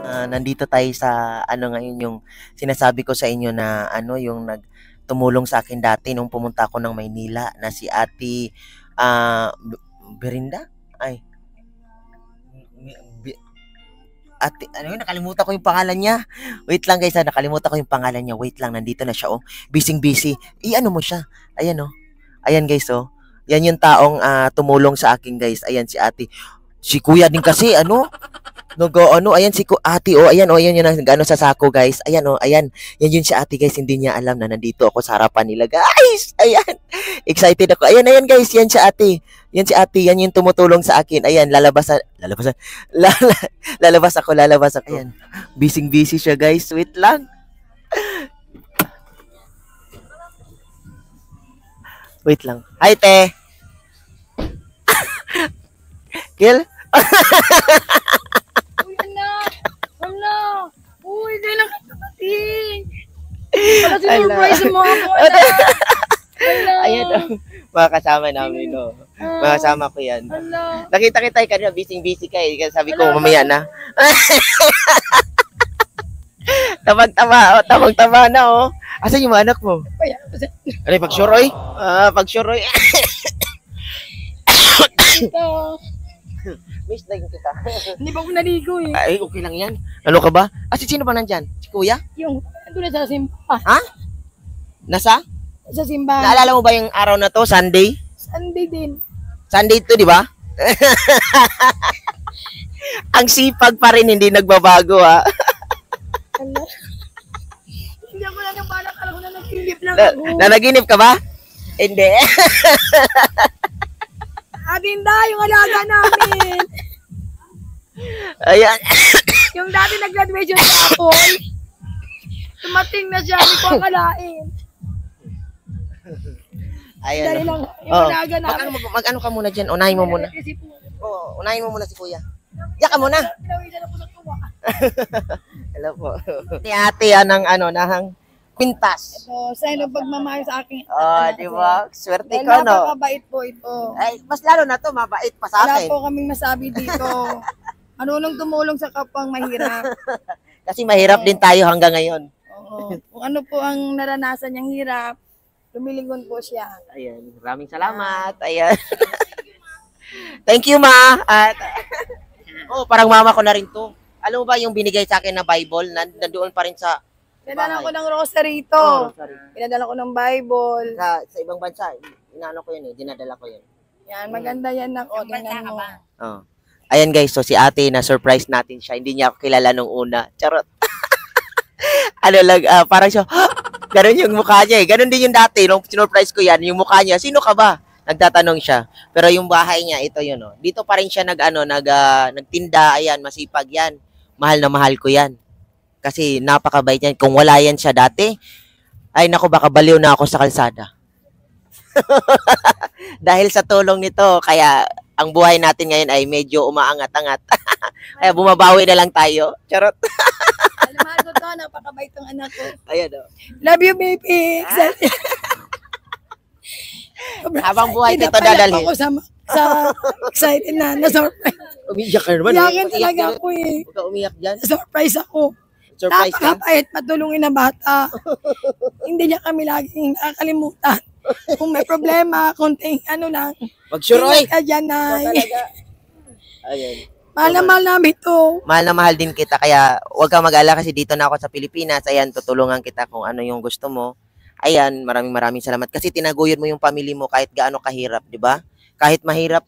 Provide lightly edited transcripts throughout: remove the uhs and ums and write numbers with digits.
Nandito tayo sa ano ngayon yung sinasabi ko sa inyo na ano yung tumulong sa akin dati nung pumunta ako ng Maynila na si Ate Berinda? Ay, Bi- Ate, ano yun? Nakalimutan ko yung pangalan niya. Wait lang guys, nakalimutan ko yung pangalan niya. Wait lang, nandito na siya oh. Busy. I-ano mo siya. Ayan oh. Ayan guys oh. Yan yung taong tumulong sa akin guys. Ayan si Ate. Si Kuya din kasi ano, ayan si ate, ayan, ayan yun ang ano sa sako, guys. Ayan, ayan. Yan yun si ate, guys. Hindi niya alam na nandito ako sa harapan nila, guys. Ayan. Excited ako. Ayan, guys. Yan si ate. Yan si ate. Yan yung tumutulong sa akin. Ayan, lalabas ako. Ayan. Busy siya, guys. Wait lang. Wait lang. Hi, te. Gil? Wala. Uy, di lang kapatid. Para sinurprise mo ako. Wala. Ayan, mga kasama namin, no. Mga kasama ko yan. Wala. Nakita kita kanina, busy ka eh. Sabi ko, mamaya na. Tabang-taba na, oh. Asan yung mga anak mo? Ano, pag-sure, oy? Pag-sure, oy. Ito. Miss na yung kita. Hindi pa ako naligo eh. Ay, okay lang yan. Ano ka ba? Sino ba nandyan? Si Kuya? Yung, ando na sa simba. Ha? Nasa? Sa simba. Naalala mo ba yung araw na to? Sunday? Sunday din. Sunday to, di ba? Ang sipag pa rin, hindi nagbabago, ha? Wala. Hindi ako na nabalak. Alam ko na nag-inip lang ako. Nanaginip ka ba? Hindi. Adinda, yung alaga namin. Ayan. Yung dati nag-graduation sa Apple. Tumating na siya. Hindi ko akalain. Ayan. Dahil lang, yung alaga namin. Mag-ano ka muna dyan? Unahin mo muna. Oo, unahin mo muna si Kuya. Diyan ka muna. Pinawisan ako sa tuwa. Hello po. Ni ate yan ng nahang kwintas. Ito, sign of pagmamahal sa akin. Di ba? Swerte Dahil ko, no? napakabait po ito. Ay, mas lalo na to, mabait pa sa Wala akin. po kaming masabi dito. Marunong tumulong sa kapwang mahirap. Kasi mahirap din tayo hanggang ngayon. Oo. Kung ano po ang naranasan niyang hirap, lumilingon po siya. Ayan, maraming salamat. Ayan. Thank you, ma. At, parang mama ko na rin to. Alam mo ba yung binigay sa akin na Bible? Nandoon pa rin sa Pinadala ko ng rosary ito. Pinadala ko ng Bible. sa ibang bansa. Inaano ko yun eh, dinadala ko yun. Yan, maganda yan ako. Tingnan mo. Oh. Ayan guys, so si ate na surprise natin siya. Hindi niya ako kilala nung una. Charot. Parang siya, ganun yung mukha niya eh. Ganun din yung dati, nung sinurprise ko yan, yung mukha niya, sino ka ba? Nagtatanong siya. Pero yung bahay niya, ito yun oh. Dito pa rin siya nagtinda, ayan, masipag yan. Mahal na mahal ko yan. Kasi napakabait yan. Kung wala yan siya dati, ay naku, baka baliw na ako sa kalsada. Dahil sa tulong nito, kaya ang buhay natin ngayon ay medyo umaangat-angat. Kaya bumabawi na lang tayo. Charot. Alam ko to, napakabait ng anak ko. Ayan o. Love you, baby. Habang buhay ko ito dadalhin. Ako sa excited na surprise. Umiyak ka naman. Iyakin talaga ako eh. Huwag ka umiyak dyan. Surprise ako. Surprise ka? Napakabait, patulungin na bata. Hindi niya kami laging nakakalimutan. Kung may problema, konting lang. Mag-sure, oy. Ka dyan, Nay. Ayan. Mahal na mahal namin to. Mahal na mahal din kita. Kaya huwag kang mag-alala kasi dito na ako sa Pilipinas. Ayan, tutulungan kita kung ano yung gusto mo. Ayan, maraming salamat. Kasi tinaguyod mo yung family mo kahit gaano kahirap, di ba? Kahit mahirap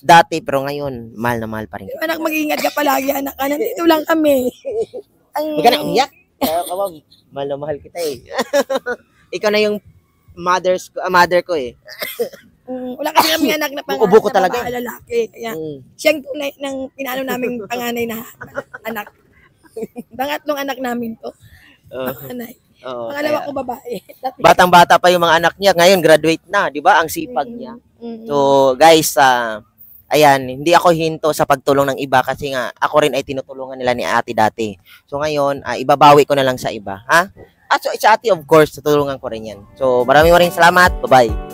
dati, pero ngayon, mahal na mahal pa rin kita. Anak, mag-ingat ka palagi, anak. Nandito lang kami. Huwag ka na umiyak. Mahal na mahal kita eh. Ikaw na yung mother ko eh. Wala kasi kami anak na pangalan Ubo ko talaga. Babae, lalaki. Kaya siyang tunay ng pinalo naming panganay na anak. Pangatlong anak namin to. Panganay. Pangalawa ko babae. Batang-bata pa yung mga anak niya. Ngayon, graduate na. Di ba? Ang sipag niya. So, guys, ayan, hindi ako hinto sa pagtulong ng iba kasi nga, ako rin ay tinutulungan nila ni ate dati. So, ngayon, ibabawi ko na lang sa iba. Ha? So, sa ate, of course, tutulungan ko rin yan. So, maraming salamat. Bye-bye.